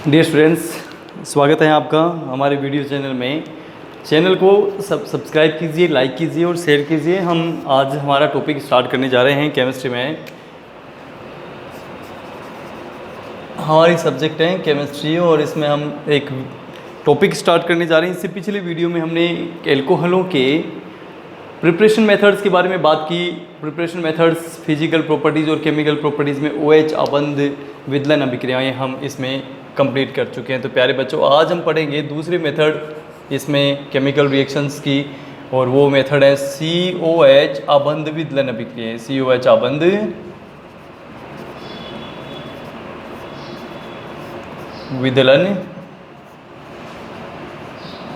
Dear students, स्वागत है आपका हमारे वीडियो चैनल में। चैनल को सब्सक्राइब कीजिए, लाइक कीजिए और शेयर कीजिए। हम आज हमारा टॉपिक स्टार्ट करने जा रहे हैं केमिस्ट्री में। हमारी सब्जेक्ट है केमिस्ट्री और इसमें हम एक टॉपिक स्टार्ट करने जा रहे हैं। इससे पिछले वीडियो में हमने एल्कोहलों के प्रिपरेशन मेथड्स के बारे में बात की। प्रिपरेशन मेथड्स, फिजिकल प्रॉपर्टीज़ और केमिकल प्रॉपर्टीज़ में OH अबंध विदलन अभिक्रियाएं हम इसमें कंप्लीट कर चुके हैं। तो प्यारे बच्चों, आज हम पढ़ेंगे दूसरे मेथड इसमें केमिकल रिएक्शंस की, और वो मेथड है COH अबंध विदलन अभिक्रियाएं। COH अबंध विदलन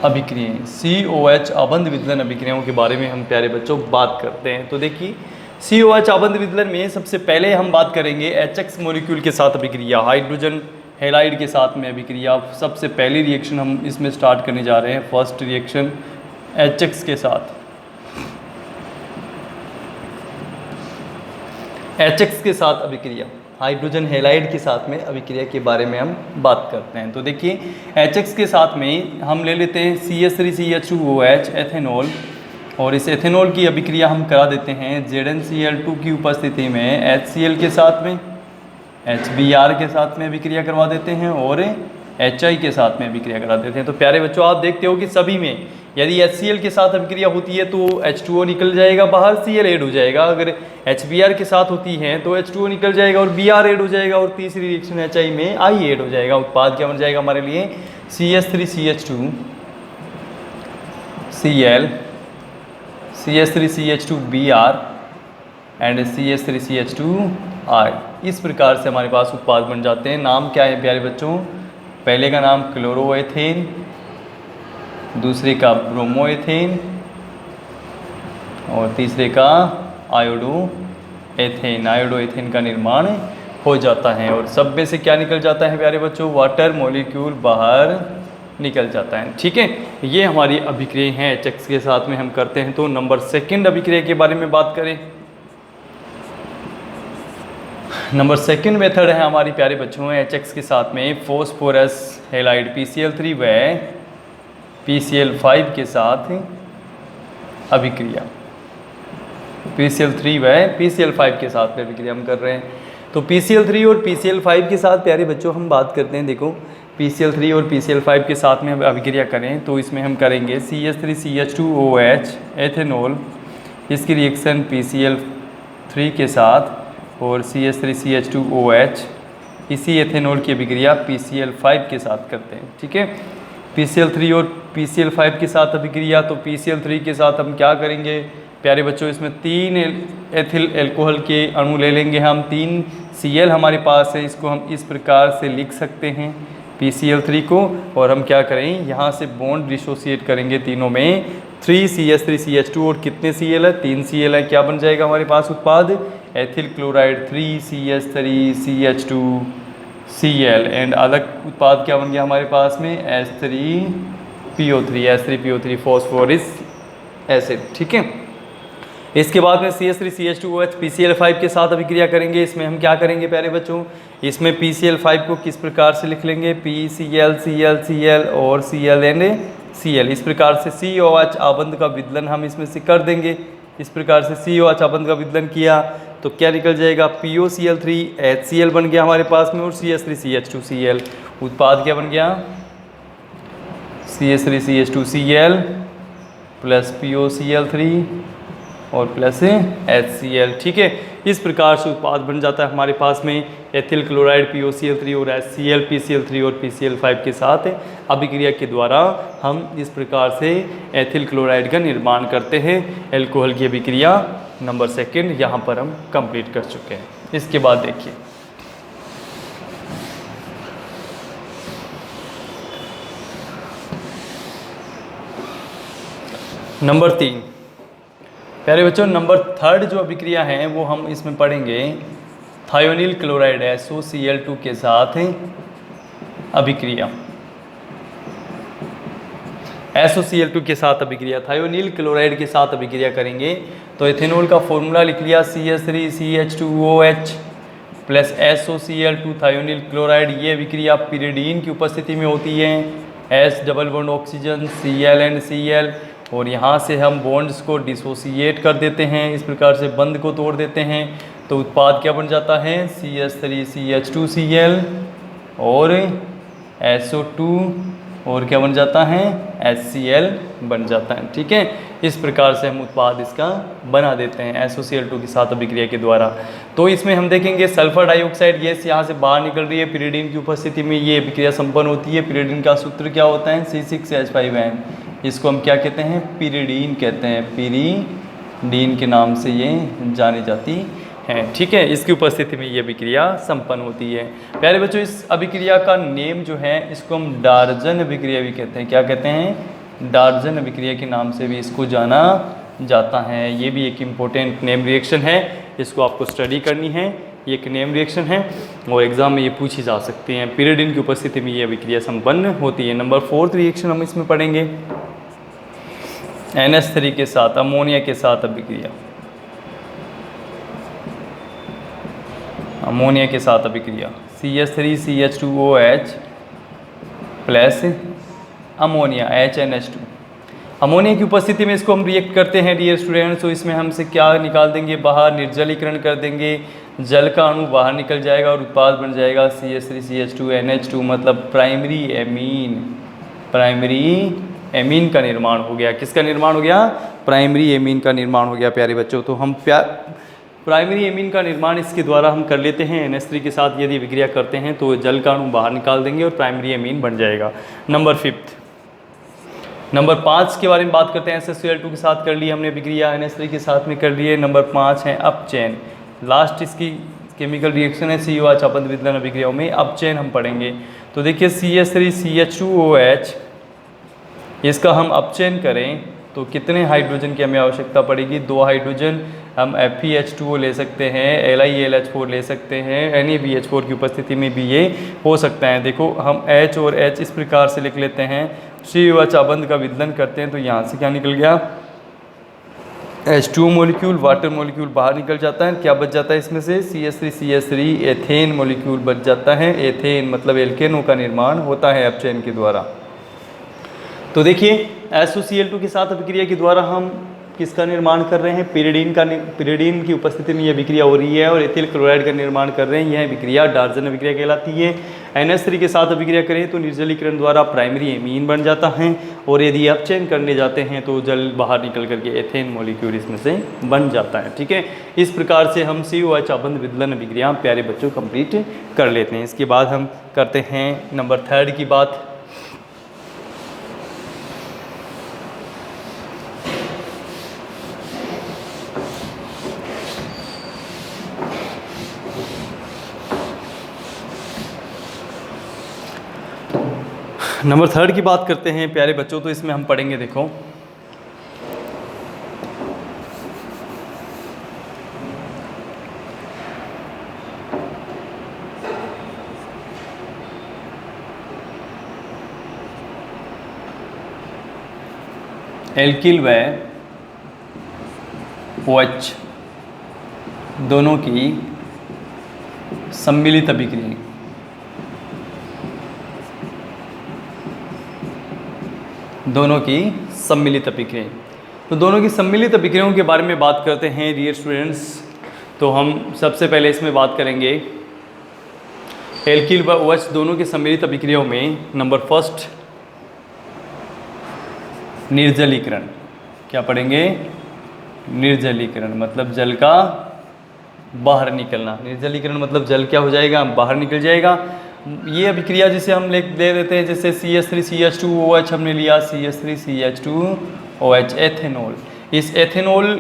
अभिक्रियाएं। COH अबंध विदलन अभिक्रियाओं के बारे में हम प्यारे बच्चों बात करते हैं। तो देखिए, COH अबंध विदलन में सबसे पहले हम बात करेंगे HX मॉलिक्यूल के साथ अभिक्रिया, हाइड्रोजन हैलाइड के साथ में अभिक्रिया। सबसे पहली रिएक्शन हम इसमें स्टार्ट करने जा रहे हैं। फर्स्ट रिएक्शन HX के साथ, HX के साथ अभिक्रिया, हाइड्रोजन हैलाइड के साथ में अभिक्रिया के बारे में हम बात करते हैं। तो देखिए, HX के साथ में हम ले लेते हैं CH3CH2OH एथेनॉल, और इस एथेनॉल की अभिक्रिया हम करा देते हैं ZnCl2 की उपस्थिति में HCl के साथ में, HBr के साथ में अभिक्रिया करवा देते हैं और HI के साथ में अभिक्रिया करा देते हैं। तो प्यारे बच्चों, आप देखते हो कि सभी में यदि HCl के साथ अभिक्रिया होती है तो H2O निकल जाएगा बाहर, Cl ऐड हो जाएगा। अगर HBr के साथ होती है तो H2O निकल जाएगा और Br ऐड हो जाएगा, और तीसरी रिएक्शन HI में I ऐड हो जाएगा। उत्पाद क्या बन जाएगा हमारे लिए? CH3CH2 Cl, CH3CH2 Br and CH3CH2 I। इस प्रकार से हमारे पास उत्पाद बन जाते हैं। नाम क्या है प्यारे बच्चों? पहले का नाम क्लोरोएथेन, दूसरे का ब्रोमोएथेन और तीसरे का आयोडोएथेन। आयोडोएथेन का निर्माण हो जाता है, और सब में से क्या निकल जाता है प्यारे बच्चों? वाटर मॉलिक्यूल बाहर निकल जाता है। ठीक है, ये हमारी अभिक्रिया हैं HX के साथ में हम करते हैं। तो नंबर सेकंड अभिक्रिया के बारे में बात करें। नंबर सेकंड मेथड है हमारी प्यारे बच्चों HX के साथ में फॉस्फोरस हैलाइड PCl3 व PCl5 के साथ अभिक्रिया। PCl3 व PCl5 के साथ में अभिक्रिया हम कर रहे हैं। तो PCl3 और PCl5 के साथ प्यारे बच्चों हम बात करते हैं। देखो, PCl3 और PCl5 के साथ में हम अभिक्रिया करें तो इसमें हम करेंगे CH3CH2OH एथेनॉल, इसकी रिएक्शन PCl3 के साथ, और CH3CH2OH इसी एथेनॉल की अभिक्रिया PCl5 के साथ करते हैं। ठीक है, PCl3 और PCl5 के साथ अभिक्रिया। तो PCl3 के साथ हम क्या करेंगे प्यारे बच्चों? इसमें 3 एथिल एल्कोहल के अणु ले लेंगे हम। 3 Cl हमारे पास है, इसको हम इस प्रकार से लिख सकते हैं PCl3 को, और हम क्या करें, यहाँ से बॉन्ड डिसोसिएट करेंगे तीनों में। 3CH3CH2 और कितने Cl है? 3 Cl है। क्या बन जाएगा हमारे पास उत्पाद? एथिल क्लोराइड 3CH3CH2Cl, एंड अलग उत्पाद क्या बन गया हमारे पास में? H3PO3 phosphorous acid. ठीक है, इसके बाद में CH3CH2OH PCl5 के साथ अभिक्रिया करेंगे। इसमें हम क्या करेंगे प्यारे बच्चों? इसमें PCl5 को किस प्रकार से लिख लेंगे? PCl और Cl एंड Cl। इस प्रकार से COH अबंध का विदलन हम इसमें से कर देंगे। इस प्रकार से COH अबंध का विदलन किया तो क्या निकल जाएगा? POCl3 HCl बन गया हमारे पास में, और CH3CH2Cl। उत्पाद क्या बन गया? CH3CH2Cl प्लस POCl3 और प्लस HCl। ठीक है, इस प्रकार से उत्पाद बन जाता है हमारे पास में एथिल क्लोराइड POCl3 और HCl PCl3 और PCl5 के साथ अभिक्रिया के द्वारा हम इस प्रकार से एथिल क्लोराइड का निर्माण करते हैं। एल्कोहल की अभिक्रिया नंबर सेकंड यहाँ पर हम कंप्लीट कर चुके हैं। इसके बाद देखिए, नंबर 3 प्यारे बच्चों, नंबर थर्ड जो अभिक्रिया है वो हम इसमें पढ़ेंगे थायोनिल क्लोराइड SOCl2 के साथ अभिक्रिया। SOCl2 के साथ अभिक्रिया, थायोनिल क्लोराइड के साथ अभिक्रिया करेंगे। तो एथेनॉल का फॉर्मूला लिख लिया CH3CH2OH plus SOCl2 thionyl chloride, ये अभिक्रिया पिरिडीन की उपस्थिति में होती है। S double bond oxygen Cl and Cl, और यहाँ से हम बॉन्ड्स को डिसोसिएट कर देते हैं, इस प्रकार से बंध को तोड़ देते हैं। तो उत्पाद क्या बन जाता है, CH3CH2Cl और SO2, और क्या बन जाता है, HCl बन जाता है। ठीक है, इस प्रकार से हम उत्पाद इसका बना देते हैं SOCl2 के साथ अभिक्रिया के द्वारा। तो इसमें हम देखेंगे सल्फर डाइऑक्साइड गैस यहाँ से बाहर निकल रही है, पिरिडीन की उपस्थिति में ये अभिक्रिया संपन्न होती है। पिरिडीन का सूत्र क्या होता है, C6H5n, इसको हम क्या कहते हैं, पिरिडीन कहते हैं, पिरिडीन के नाम से ये जानी जाती है। ठीक है, इसकी उपस्थिति में ये अभिक्रिया संपन्न होती है। प्यारे बच्चों, इस अभिक्रिया का नेम जो है इसको हम डार्जन अभिक्रिया भी कहते हैं। क्या कहते हैं, डार्जन अभिक्रिया के नाम से भी इसको जाना जाता है। ये भी एक इम्पोर्टेंट नेम रिएक्शन है, इसको आपको स्टडी करनी है। ये एक नेम रिएक्शन है और एग्जाम में ये पूछी जा सकती हैं। पिरिडीन की उपस्थिति में ये अभिक्रिया संपन्न होती है। नंबर 4 रिएक्शन हम इसमें पढ़ेंगे, NH3 के साथ अमोनिया के साथ अभिक्रिया। अमोनिया के साथ अभिक्रिया CH3CH2OH plus ammonia HNH2। Ammonia की उपस्थिति में इसको हम रिएक्ट करते हैं डियर स्टूडेंट्स। तो इसमें हमसे क्या निकाल देंगे, बाहर निर्जलीकरण कर देंगे, जल का अणु बाहर निकल जाएगा और उत्पाद बन जाएगा CH3CH2NH2, मतलब प्राइमरी एमीन। प्राइमरी एमीन का निर्माण हो गया। किसका निर्माण हो गया, प्राइमरी एमीन का निर्माण हो गया प्यारे बच्चों। तो हम प्राइमरी एमीन का निर्माण इसके द्वारा हम कर लेते हैं। NH3 के साथ यदि विक्रिया करते हैं तो जल का अणु बाहर निकाल देंगे और प्राइमरी एमीन बन जाएगा। नंबर 5 के बारे में बात करते हैं। SSCl2 के साथ कर ली हमने विक्रिया, NH3 के साथ में कर लिए। नंबर 5 है अपचयन। लास्ट इसकी केमिकल रिएक्शन है COH अपंत विदलन अभिक्रियाओं में अपचयन हम पढ़ेंगे। तो देखिए CH3CH2OH, इसका हम अपचयन करें तो कितने हाइड्रोजन की हमें आवश्यकता पड़ेगी, 2 हाइड्रोजन। हम FeH2O ले सकते हैं, LiAlH4 ले सकते हैं, NaBH4 की उपस्थिति में भी ये हो सकता है। देखो हम H और H इस प्रकार से लिख लेते हैं। COH अबंध का विदलन करते हैं तो यहाँ से क्या निकल गया, H2 मोलिक्यूल, वाटर मोलिक्यूल बाहर निकल जाता है। क्या बच जाता है इसमें से, CH3CH3 एथेन मोलिक्यूल बच जाता है। एथेन मतलब एल्केनों का निर्माण होता है अपचयन के द्वारा। तो देखिए SOCl2 के साथ अभिक्रिया के द्वारा हम किसका निर्माण कर रहे हैं, पिरिडीन की उपस्थिति में यह अभिक्रिया हो रही है और एथिल क्लोराइड का निर्माण कर रहे हैं। यह अभिक्रिया डार्जन अभिक्रिया कहलाती है। NH3 के साथ अभिक्रिया करें तो निर्जलीकरण द्वारा प्राइमरी एमीन बन जाता है और यदि अपचयन करने जाते हैं तो जल बाहर निकल करके एथेन मॉलिक्यूल इसमें से बन जाता है। ठीक है, इस प्रकार से हम COH अबंध विदलन अभिक्रिया प्यारे बच्चों कंप्लीट कर लेते हैं। इसके बाद हम करते हैं नंबर 3 की बात। नंबर 3 की बात करते हैं प्यारे बच्चों। तो इसमें हम पढ़ेंगे, देखो एल्किल व OH दोनों की सम्मिलित अभिक्रिया। दोनों की सम्मिलित अभिक्रिया। तो दोनों की सम्मिलित अभिक्रियाओं के बारे में बात करते हैं डियर स्टूडेंट्स। तो हम सबसे पहले इसमें बात करेंगे एल्किल व OH दोनों की सम्मिलित अभिक्रियाओं में। नंबर 1 निर्जलीकरण। क्या पढ़ेंगे, निर्जलीकरण मतलब जल का बाहर निकलना। निर्जलीकरण मतलब जल क्या हो जाएगा, बाहर निकल जाएगा। ये अभिक्रिया जिसे हम ले लेते हैं, जैसे CH3CH2OH हमने लिया, CH3CH2OH एथेनॉल। इस एथेनॉल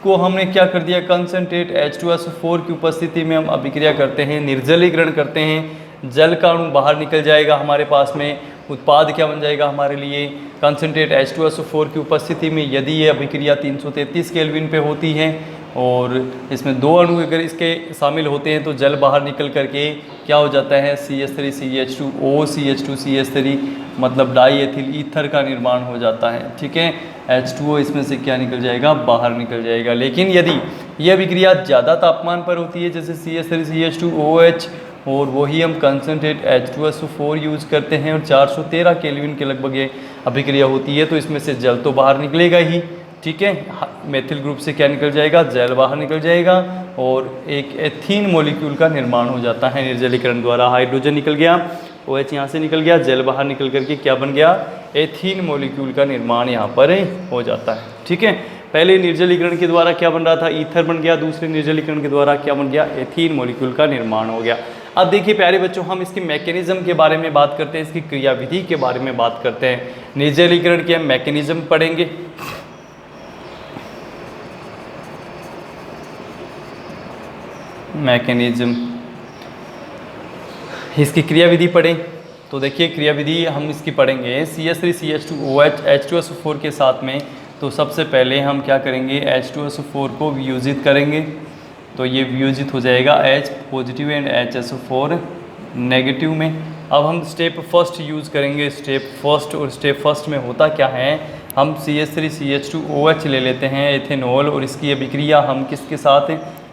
को हमने क्या कर दिया, कंसनट्रेट H2SO4 की उपस्थिति में हम अभिक्रिया करते हैं, निर्जलीकरण करते हैं, जल का अणु बाहर निकल जाएगा हमारे पास में। उत्पाद क्या बन जाएगा हमारे लिए, कंसनट्रेट H2SO4 की उपस्थिति में यदि ये अभिक्रिया 333 केल्विन पे होती है और इसमें 2 अणु अगर इसके शामिल होते हैं तो जल बाहर निकल करके क्या हो जाता है, CH3CH2O CH2CH3 मतलब डाई एथिल ईथर का निर्माण हो जाता है। ठीक है, H2O इसमें से क्या निकल जाएगा, बाहर निकल जाएगा। लेकिन यदि ये अभिक्रिया ज़्यादा तापमान पर होती है, जैसे CH3CH2OH, और वही हम कंसनट्रेट H2SO4 यूज़ करते हैं और 413 केल्विन के लगभग ये अभिक्रिया होती है। तो इसमें से जल तो बाहर निकलेगा ही, ठीक है। मेथिल ग्रुप से क्या निकल जाएगा, जल बाहर निकल जाएगा और एक एथीन मॉलिक्यूल का निर्माण हो जाता है निर्जलीकरण द्वारा। हाइड्रोजन निकल गया, OH यहाँ से निकल गया, जल बाहर निकल करके क्या बन गया, एथीन मॉलिक्यूल का निर्माण यहाँ पर हो जाता है, ठीक है। पहले निर्जलीकरण के द्वारा क्या बन रहा था, ईथर बन गया, दूसरे निर्जलीकरण के द्वारा क्या बन गया, एथीन मॉलिक्यूल का निर्माण हो गया। अब देखिए प्यारे बच्चों, हम इसकी मैकेनिज्म के बारे में बात करते हैं, इसकी क्रियाविधि के बारे में बात करते हैं। निर्जलीकरण के हम मैकेनिज्म पढ़ेंगे, मैकेनिज्म, इसकी क्रियाविधि पढ़ें। तो देखिए क्रियाविधि हम इसकी पढ़ेंगे CH3CH2OH H2SO4 के साथ में। तो सबसे पहले हम क्या करेंगे, H2SO4 को वियोजित करेंगे, तो ये वियोजित हो जाएगा H positive and HSO4 negative में। अब हम स्टेप फर्स्ट यूज़ करेंगे, स्टेप फर्स्ट, और स्टेप फर्स्ट में होता क्या है, हम CH3CH2OH ले लेते हैं एथेनॉल, और इसकी अभिक्रिया हम किसके साथ,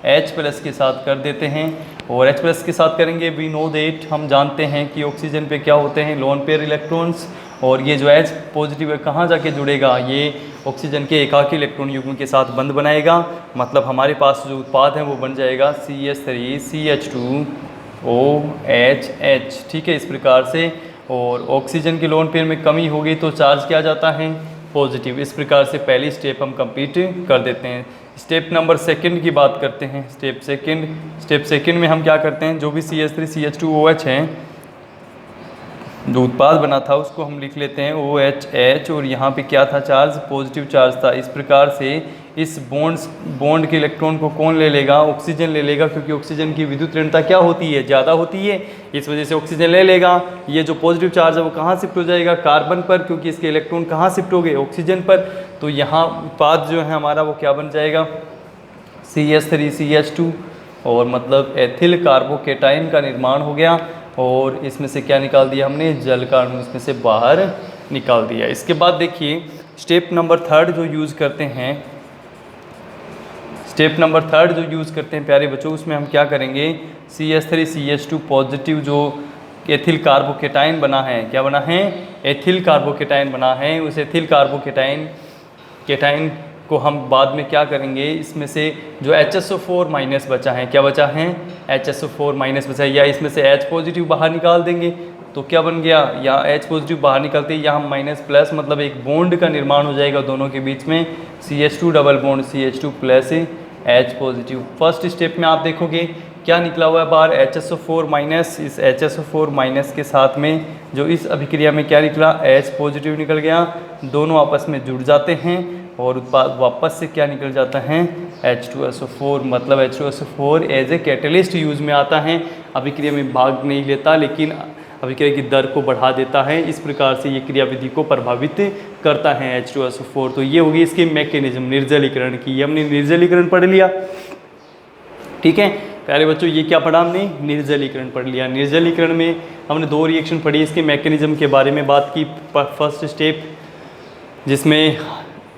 H+ के साथ कर देते हैं। और H+ के साथ करेंगे, वी नो दैट, हम जानते हैं कि ऑक्सीजन पे क्या होते हैं, लोन पेयर इलेक्ट्रॉन्स, और ये जो H पॉजिटिव है कहाँ जाके जुड़ेगा, ये ऑक्सीजन के एकाकी इलेक्ट्रॉन युग्म के साथ बंध बनाएगा। मतलब हमारे पास जो उत्पाद है वो बन जाएगा CH3CH2OH, ठीक है, इस प्रकार से। और ऑक्सीजन की लोन पेयर में कमी हो गई तो चार्ज क्या जाता है, पॉजिटिव। इस प्रकार से पहली स्टेप हम कंप्लीट कर देते हैं। स्टेप नंबर सेकंड की बात करते हैं। स्टेप सेकंड में हम क्या करते हैं, जो भी CH3CH2OH हैं, जो उत्पाद बना था उसको हम लिख लेते हैं OHH, और यहाँ पे क्या था, चार्ज पॉजिटिव चार्ज था। इस प्रकार से इस बॉन्ड के इलेक्ट्रॉन को कौन ले लेगा, ऑक्सीजन ले लेगा, क्योंकि ऑक्सीजन की विद्युत ऋणता क्या होती है, ज़्यादा होती है, इस वजह से ऑक्सीजन ले लेगा। ये जो पॉजिटिव चार्ज है वो कहाँ शिफ्ट हो जाएगा, कार्बन पर, क्योंकि इसके इलेक्ट्रॉन कहाँ शिफ्ट हो गए, ऑक्सीजन पर। तो यहाँ उत्पाद जो है हमारा वो क्या बन जाएगा, CH3CH2, और मतलब एथिल कार्बोकेटाइन का निर्माण हो गया। और इसमें से क्या निकाल दिया हमने, जल का अणु इसमें से बाहर निकाल दिया। इसके बाद देखिए स्टेप नंबर थर्ड जो यूज़ करते हैं, प्यारे बच्चों, उसमें हम क्या करेंगे, CH3CH2 पॉजिटिव जो एथिल कार्बोकेटाइन बना है, क्या बना है, एथिल कार्बोकेटाइन बना है, उस एथिल कार्बोकेटाइन को हम बाद में क्या करेंगे, इसमें से जो HSO4 माइनस बचा है, क्या बचा है, HSO4 माइनस बचा है, या इसमें से H पॉजिटिव बाहर निकाल देंगे तो क्या बन गया, या H पॉजिटिव बाहर निकलते ही यहाँ माइनस प्लस, मतलब एक बॉन्ड का निर्माण हो जाएगा दोनों के बीच में, CH2 double bond CH2 plus H positive. First step में आप देखोगे क्या निकला हुआ है बाहर, HSO4 माइनस, इस HSO4 माइनस के साथ में जो इस अभिक्रिया में क्या निकला, H पॉजिटिव निकल गया, दोनों आपस में जुड़ जाते हैं और उत्पाद वापस से क्या निकल जाता है, H2SO4। मतलब H2SO4 as a catalyst use में आता है, अभिक्रिया में भाग नहीं लेता लेकिन अभिक्रिया की दर को बढ़ा देता है। इस प्रकार से ये क्रियाविधि को प्रभावित करता है H2SO4। तो ये होगी इसकी मैकेनिज्म निर्जलीकरण की। हमने निर्जलीकरण पढ़ लिया, ठीक है प्यारे बच्चों, ये क्या पढ़ा हमने, निर्जलीकरण पढ़ लिया। निर्जलीकरण में हमने दो रिएक्शन पढ़ी, इसके मैकेनिज्म के बारे में बात की। फर्स्ट स्टेप जिसमें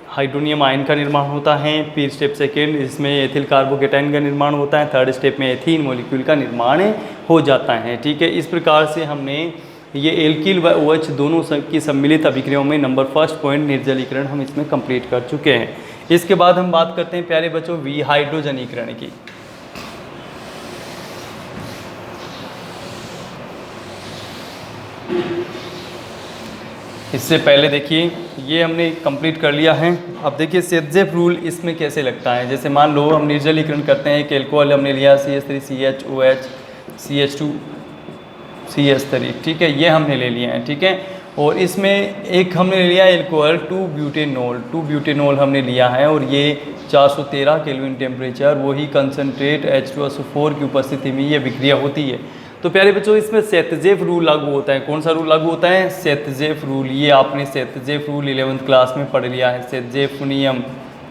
हाइड्रोनियम आयन का निर्माण होता है, फिर स्टेप सेकेंड इसमें एथिल कार्बोकेटाइन का निर्माण होता है, थर्ड स्टेप में एथीन मॉलिक्यूल का निर्माण हो जाता है, ठीक है। इस प्रकार से हमने ये एल्किल व OH दोनों की सम्मिलित अभिक्रियाओं में नंबर फर्स्ट पॉइंट निर्जलीकरण हम इसमें कंप्लीट कर चुके हैं। इसके बाद हम बात करते हैं प्यारे बच्चों विहाइड्रोजनीकरण की। इससे पहले देखिए ये हमने कंप्लीट कर लिया है। अब देखिए सेटजेफ रूल इसमें कैसे लगता है। जैसे मान लो हम निर्जलीकरण करते हैं, एक एल्कोहल हमने लिया CH3CHOH CH3, ठीक है, ये हमने ले लिया है, ठीक है। और इसमें एक हमने ले लिया एल्कोहल 2-ब्यूटेनॉल हमने लिया है, और ये 413 केल्विन टेम्परेचर, वही कंसनट्रेट H2SO4 की उपस्थिति में ये विक्रिया होती है। तो प्यारे बच्चों इसमें सेटजेफ रूल लागू होता है। कौन सा रूल लागू होता है, सेटजेफ रूल। ये आपने सेटजेफ रूल 11th क्लास में पढ़ लिया है, सेटजेफ नियम।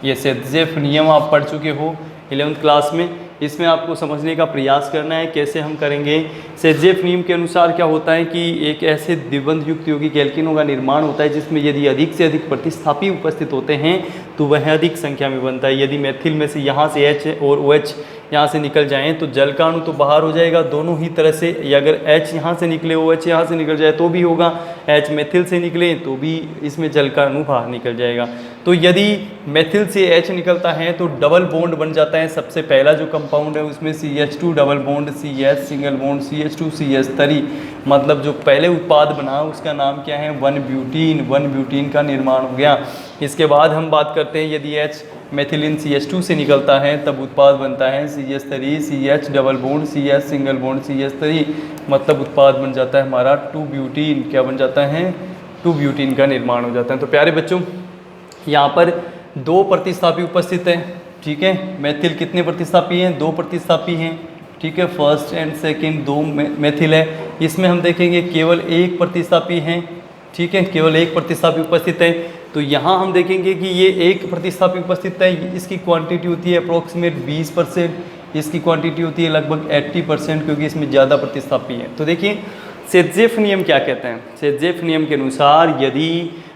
ये सेटजेफ नियम आप पढ़ चुके हो 11th क्लास में। इसमें आपको समझने का प्रयास करना है। कैसे हम करेंगे? सेजेफ नियम के अनुसार क्या होता है कि एक ऐसे द्विबंध युक्त यौगिक एल्कीनों का निर्माण होता है जिसमें यदि अधिक से अधिक प्रतिस्थापी उपस्थित होते हैं तो वह अधिक संख्या में बनता है। यदि मेथिल में से यहाँ से H और OH यहाँ से निकल जाएँ तो जल का अणु तो बाहर हो जाएगा दोनों ही तरह से। या अगर H यहाँ से निकले OH यहाँ से निकल जाए तो भी होगा, H मेथिल से निकले तो भी इसमें जल का अणु बाहर निकल जाएगा। तो यदि मेथिल से H निकलता है तो डबल बॉन्ड बन जाता है। सबसे पहला जो कंपाउंड है उसमें CH2 double bond CH single bond CH2 CH3, मतलब जो पहले उत्पाद बना उसका नाम क्या है? 1 ब्यूटीन का निर्माण हो गया। इसके बाद हम बात करते हैं यदि H मेथिलीन CH2 से निकलता है तब उत्पाद बनता है CH3 CH double bond CH single bond CH3, मतलब उत्पाद बन जाता है हमारा 2 ब्यूटीन। क्या बन जाता है? 2 ब्यूटीन का निर्माण हो जाता है। तो प्यारे बच्चों यहाँ पर 2 प्रतिस्थापी उपस्थित हैं, ठीक है। मेथिल कितने प्रतिस्थापी हैं? 2 प्रतिस्थापी हैं, ठीक है। फर्स्ट एंड सेकंड 2 मेथिल है। इसमें हम देखेंगे केवल 1 प्रतिस्थापी हैं, ठीक है, केवल 1 प्रतिस्थापी उपस्थित है। तो यहाँ हम देखेंगे कि ये 1 प्रतिस्थापी उपस्थित है, इसकी क्वांटिटी होती है अप्रोक्सीमेट 20%, इसकी क्वांटिटी होती है लगभग 80%, क्योंकि इसमें ज़्यादा प्रतिस्थापी है। तो देखिए सेजेफ नियम क्या कहते हैं? सेजेफ नियम के अनुसार यदि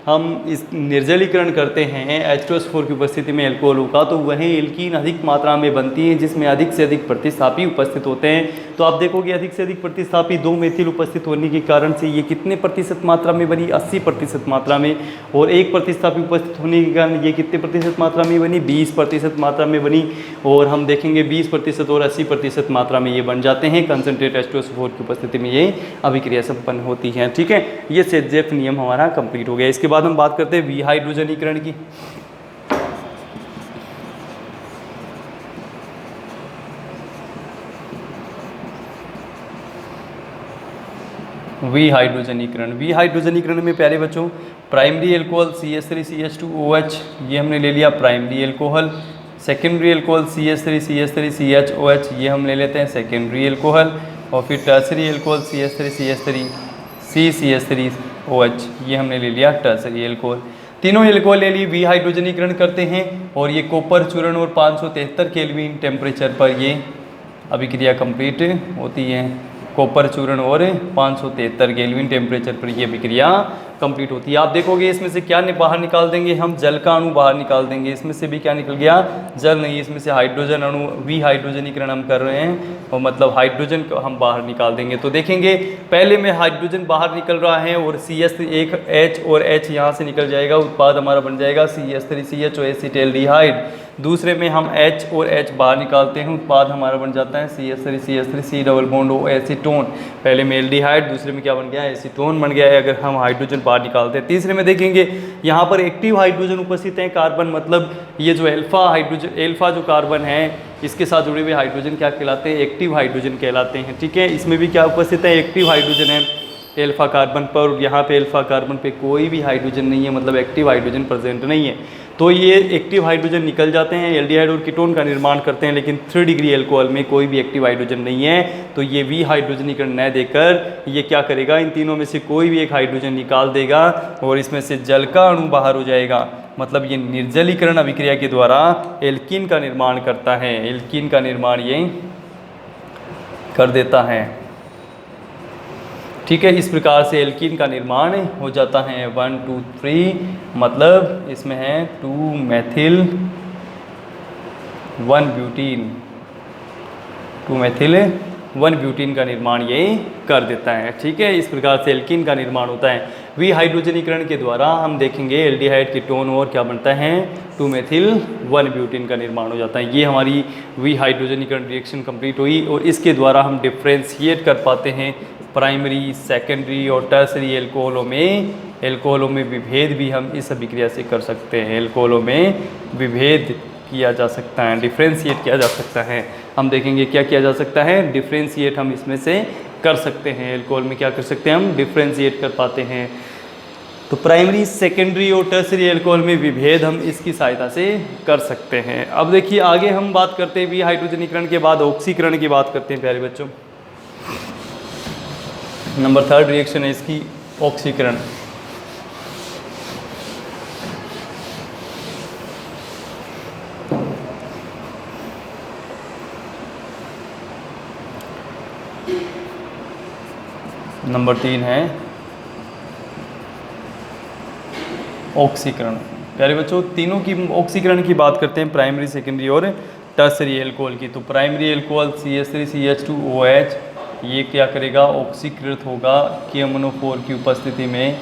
हम इस निर्जलीकरण करते हैं H2SO4 की उपस्थिति में एल्कोहल का तो वह एल्कीन अधिक मात्रा में बनती है जिसमें अधिक से अधिक प्रतिस्थापी उपस्थित होते हैं। तो आप देखोगे अधिक से अधिक प्रतिस्थापी 2 मेथिल उपस्थित होने के कारण से ये कितने प्रतिशत मात्रा में बनी? 80% मात्रा में। और 1 प्रतिस्थापी उपस्थित होने के कारण ये कितने प्रतिशत मात्रा में बनी? 20% मात्रा में बनी। और हम देखेंगे 20% और 80% मात्रा में ये बन जाते हैं। कंसनट्रेट H2SO4 की उपस्थिति में ये अभिक्रिया संपन्न होती है, ठीक है। ये सेजेफ नियम हमारा कंप्लीट हो गया। इसके बाद हम बात करते हैं विहाइड्रोजनीकरण की। विहाइड्रोजनीकरण में प्यारे बच्चों प्राइमरी एल्कोहल CH3 CH2OH ये हमने ले लिया primary alcohol. Secondary alcohol CH3 CH3 CHOH ये हम ले लेते हैं सेकेंडरी एल्कोहल। और फिर tertiary alcohol CH3 CH3 CCH3OH ये हमने ले लिया टर्सरी एल्कोहल। तीनों एल्कोहल ले लिए, विहाइड्रोजनीकरण करते हैं और ये कॉपर चूर्ण और 573 केल्विन टेम्परेचर पर ये अभिक्रिया कंप्लीट होती है। कॉपर चूर्ण और 573 केल्विन टेम्परेचर पर ये अभिक्रिया कंप्लीट होती है। आप देखोगे इसमें से क्या बाहर निकाल देंगे? हम जल का अणु बाहर निकाल देंगे। इसमें से भी क्या निकल गया? जल नहीं, इसमें से हाइड्रोजन अणु, विहाइड्रोजनीकरण हम कर रहे हैं और मतलब हाइड्रोजन को हम बाहर निकाल देंगे। तो देखेंगे पहले में हाइड्रोजन बाहर निकल रहा है और CH एक H और H यहाँ से निकल जाएगा, उत्पाद हमारा बन जाएगा CH3CHO एसिटाल्डिहाइड। दूसरे में हम H और H बाहर निकालते हैं, उत्पाद हमारा बन जाता है CH3CH3 C double bond O acetone. पहले में एल्डिहाइड, दूसरे में क्या बन गया? एसीटोन बन गया है अगर हम हाइड्रोजन बाहर निकालते हैं। तीसरे में देखेंगे यहाँ पर एक्टिव हाइड्रोजन उपस्थित है कार्बन, मतलब ये जो एल्फा हाइड्रोजन, एल्फा जो कार्बन है इसके साथ जुड़े हुए हाइड्रोजन क्या कहलाते हैं? एक्टिव हाइड्रोजन कहलाते हैं, ठीक है। इसमें भी क्या उपस्थित है? एक्टिव हाइड्रोजन है एल्फा कार्बन पर। यहाँ पे एल्फा कार्बन पे कोई भी हाइड्रोजन नहीं है, मतलब एक्टिव हाइड्रोजन प्रेजेंट नहीं है। तो ये एक्टिव हाइड्रोजन निकल जाते हैं, एल्डिहाइड और कीटोन का निर्माण करते हैं, लेकिन 3 डिग्री एल्कोहल में कोई भी एक्टिव हाइड्रोजन नहीं है। तो ये विहाइड्रोजनीकरण न देकर ये क्या करेगा? इन तीनों में से कोई भी एक हाइड्रोजन निकाल देगा और इसमें से जल का अणु बाहर हो जाएगा। मतलब ये निर्जलीकरण अभिक्रिया के द्वारा एल्कीन का निर्माण करता है, एल्कीन का निर्माण ये कर देता है, ठीक है। इस प्रकार से एल्कीन का निर्माण हो जाता है 1 2 3, मतलब इसमें है 2 मेथिल 1 ब्यूटीन, 2 मेथिल 1 ब्यूटीन का निर्माण ये कर देता है, ठीक है। इस प्रकार से एल्कीन का निर्माण होता है। विहाइड्रोजनीकरण के द्वारा हम देखेंगे एल्डिहाइड कीटोन और क्या बनता है? 2 मेथिल 1 ब्यूटीन का निर्माण हो जाता है। ये हमारी विहाइड्रोजनीकरण रिएक्शन कंप्लीट हुई और इसके द्वारा हम डिफ्रेंशिएट कर पाते हैं प्राइमरी, सेकेंडरी और टर्सरी एल्कोहलों में विभेद भी हम इस अभिक्रिया से कर सकते हैं। एल्कोहलों में विभेद किया जा सकता है, डिफ्रेंशिएट किया जा सकता है। हम देखेंगे क्या किया जा सकता है? डिफ्रेंशिएट हम इसमें से कर सकते हैं। एल्कोहल में क्या कर सकते हैं? हम डिफ्रेंशिएट कर पाते हैं। तो प्राइमरी, सेकेंडरी और टर्सरी एल्कोहल में विभेद हम इसकी सहायता से कर सकते हैं। अब देखिए आगे हम बात करते हैं विहाइड्रोजनीकरण के बाद ऑक्सीकरण की बात करते हैं प्यारे बच्चों। नंबर 3 रिएक्शन है इसकी ऑक्सीकरण। नंबर 3 है ऑक्सीकरण। प्यारे बच्चों, तीनों की ऑक्सीकरण की बात करते हैं, प्राइमरी, सेकेंडरी और टर्सरी एल्कोहल की। तो प्राइमरी एल्कोहल CH3CH2OH ये क्या करेगा, ऑक्सीकृत होगा KMnO4 की उपस्थिति में।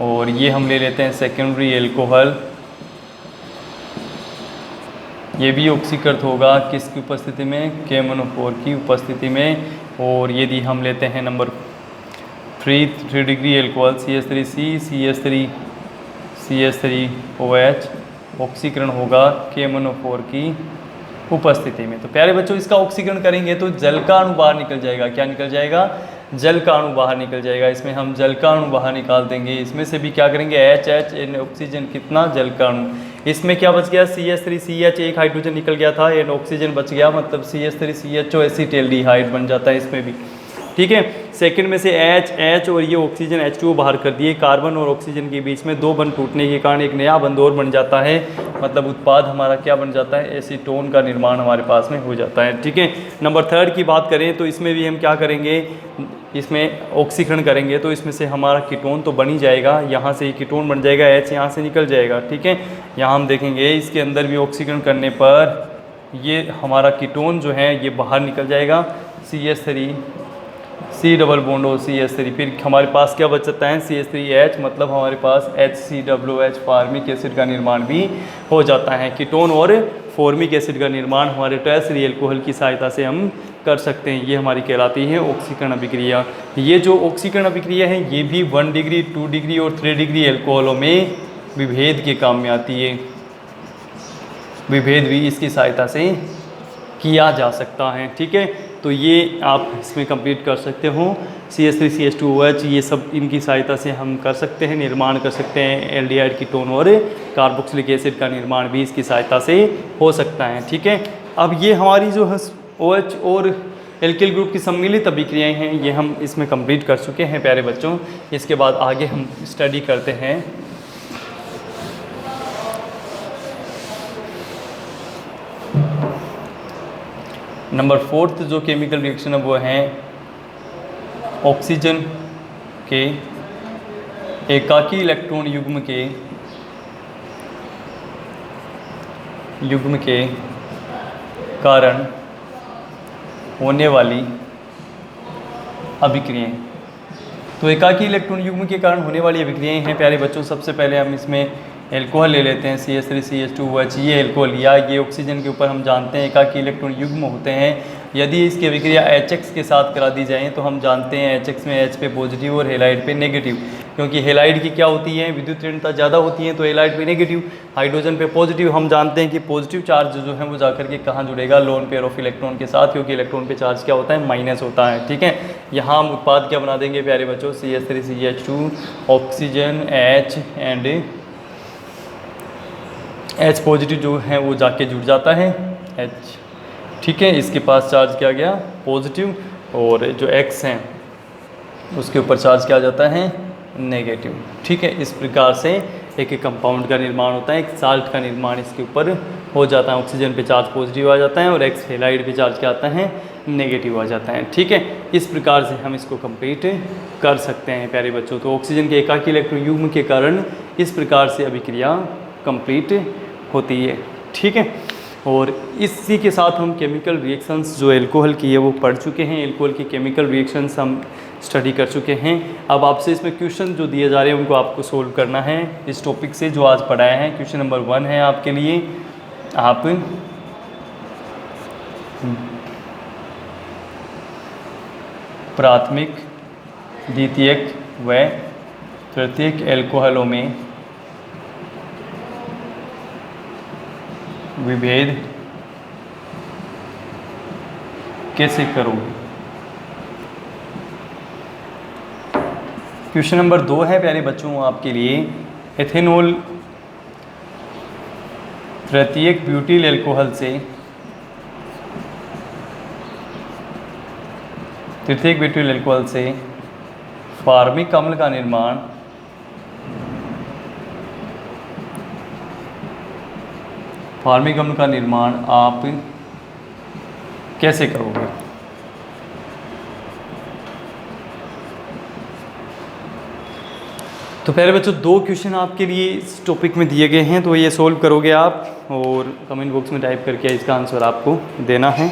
और ये हम ले लेते हैं सेकेंडरी एल्कोहल, ये भी ऑक्सीकृत होगा किसकी उपस्थिति में, KMnO4 की उपस्थिति में। और यदि हम लेते हैं नंबर 3 डिग्री एल्कोहल CH3CH3OH ऑक्सीकरण होगा KMnO4 की उपस्थिति में। तो प्यारे बच्चों, इसका ऑक्सीकरण करेंगे तो जल का अणु बाहर निकल जाएगा। क्या निकल जाएगा, जल का अणु बाहर निकल जाएगा। इसमें हम जल का अणु बाहर निकाल देंगे। इसमें से भी क्या करेंगे, HH N ऑक्सीजन, कितना, जल का अणु। इसमें क्या बच गया, CH3CH, एक हाइड्रोजन निकल गया था, N ऑक्सीजन बच गया, मतलब CH3CHO एसिटाल्डिहाइड बन जाता है इसमें भी। ठीक है, सेकंड में से H और ये ऑक्सीजन H2O बाहर कर दिए। कार्बन और ऑक्सीजन के बीच में 2 बंध टूटने के कारण एक नया बंध और बन जाता है, मतलब उत्पाद हमारा क्या बन जाता है, एसीटोन का निर्माण हमारे पास में हो जाता है। ठीक है, नंबर 3 की बात करें तो इसमें भी हम क्या करेंगे, इसमें ऑक्सीकरण करेंगे तो इसमें से हमारा कीटोन तो बन ही जाएगा, यहाँ से ही कीटोन बन जाएगा, H यहाँ से निकल जाएगा। ठीक है, यहाँ हम देखेंगे इसके अंदर भी ऑक्सीकरण करने पर ये हमारा कीटोन जो है ये बाहर निकल जाएगा, CH3 C डबल बॉन्ड और CH3, फिर हमारे पास क्या बच जाता है, CH3H, मतलब हमारे पास HCOOH फॉर्मिक एसिड का निर्माण भी हो जाता है। कीटोन और फॉर्मिक एसिड का निर्माण हमारे टर्सरी एल्कोहल की सहायता से हम कर सकते हैं। ये हमारी कहलाती है ऑक्सीकरण अभिक्रिया। ये जो ऑक्सीकरण अभिक्रिया है ये भी 1 डिग्री, 2 डिग्री और 3 डिग्री एल्कोहलों में विभेद के काम में आती है। विभेद भी इसकी सहायता से किया जा सकता है। ठीक है, तो ये आप इसमें कंप्लीट कर सकते हो। CH3CH2OH ये सब इनकी सहायता से हम कर सकते हैं, निर्माण कर सकते हैं। एल्डिहाइड कीटोन और कार्बोक्सिलिक एसिड का निर्माण भी इसकी सहायता से हो सकता है। ठीक है, अब ये हमारी जो है OH और एल्किल ग्रुप की सम्मिलित अभिक्रियाएं हैं ये हम इसमें कंप्लीट कर चुके हैं प्यारे बच्चों। इसके बाद आगे हम स्टडी करते हैं नंबर 4 जो केमिकल रिएक्शन है वो है ऑक्सीजन के एकाकी इलेक्ट्रॉन युग्म के कारण होने वाली अभिक्रियाएं। तो एकाकी इलेक्ट्रॉन युग्म के कारण होने वाली अभिक्रियाएं हैं प्यारे बच्चों। सबसे पहले हम इसमें एल्कोहल ले लेते हैं, CH3CH2OH। ये एल्कोहल या ये ऑक्सीजन के ऊपर हम जानते हैं एकाकी इलेक्ट्रॉन युग्म होते हैं। यदि इसकी अभिक्रिया HX के साथ करा दी जाए तो हम जानते हैं HX में H पे पॉजिटिव और हेलाइड पे नेगेटिव, क्योंकि हेलाइड की क्या होती है, विद्युत ऋणता ज़्यादा होती है, तो हेलाइड पे नेगेटिव, हाइड्रोजन पे पॉजिटिव। हम जानते हैं कि पॉजिटिव चार्ज जो है वो जाकर के कहाँ जुड़ेगा, लोन पेयर ऑफ इलेक्ट्रॉन के साथ, क्योंकि इलेक्ट्रॉन पे चार्ज क्या होता है, माइनस होता है। ठीक है, यहाँ हम उत्पाद क्या बना देंगे प्यारे बच्चों, CH3CH2 oxygen H and H positive जो है वो जाके जुड़ जाता है H। ठीक है, इसके पास चार्ज क्या गया, पॉजिटिव, और जो X है उसके ऊपर चार्ज क्या आ जाता है, नेगेटिव। ठीक है, इस प्रकार से एक कंपाउंड का निर्माण होता है, एक साल्ट का निर्माण इसके ऊपर हो जाता है। ऑक्सीजन पे चार्ज पॉजिटिव आ जाता है और X हेलाइड पे चार्ज क्या आता है, नेगेटिव आ जाता है। ठीक है, इस प्रकार से हम इसको कंप्लीट कर सकते हैं प्यारे बच्चों। तो ऑक्सीजन के एकाकी इलेक्ट्रॉन युग्म के कारण इस प्रकार से अभिक्रिया कंप्लीट होती है। ठीक है, और इसी के साथ हम केमिकल रिएक्शंस जो एल्कोहल की है वो पढ़ चुके हैं। एल्कोहल की केमिकल रिएक्शंस हम स्टडी कर चुके हैं। अब आपसे इसमें क्वेश्चन जो दिए जा रहे हैं उनको आपको सोल्व करना है इस टॉपिक से जो आज पढ़ाया है। क्वेश्चन नंबर 1 है आपके लिए, आप प्राथमिक, द्वितीयक व तृतीयक एल्कोहलों में विभेद कैसे करोगे। क्वेश्चन नंबर 2 है प्यारे बच्चों आपके लिए, एथेनॉल तृतीयक ब्यूटिल एल्कोहल से तृतीयक ब्यूटिल एल्कोहल से फॉर्मिक अम्ल का निर्माण आप कैसे करोगे। तो प्यारे बच्चों 2 क्वेश्चन आपके लिए इस टॉपिक में दिए गए हैं, तो ये सोल्व करोगे आप और कमेंट बॉक्स में टाइप करके इसका आंसर आपको देना है।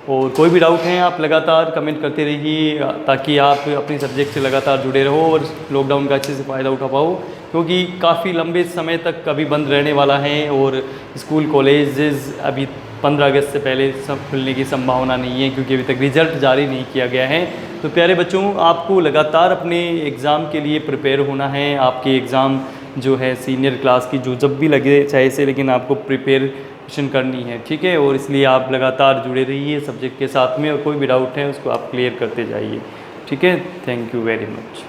और कोई भी डाउट है आप लगातार कमेंट करते रहिए ताकि आप अपने सब्जेक्ट से लगातार जुड़े रहो और लॉकडाउन का अच्छे से फ़ायदा उठा पाओ, क्योंकि काफ़ी लंबे समय तक अभी बंद रहने वाला है और स्कूल कॉलेजेस अभी 15 अगस्त से पहले सब खुलने की संभावना नहीं है, क्योंकि अभी तक रिज़ल्ट जारी नहीं किया गया है। तो प्यारे बच्चों आपको लगातार अपने एग्ज़ाम के लिए प्रिपेयर होना है। आपके एग्ज़ाम जो है सीनियर क्लास की जो जब भी लगे चाहे से, लेकिन आपको प्रिपरेशन करनी है, ठीक है। और इसलिए आप लगातार जुड़े रहिए सब्जेक्ट के साथ में और कोई भी डाउट है उसको आप क्लियर करते जाइए, ठीक है। Thank you very much.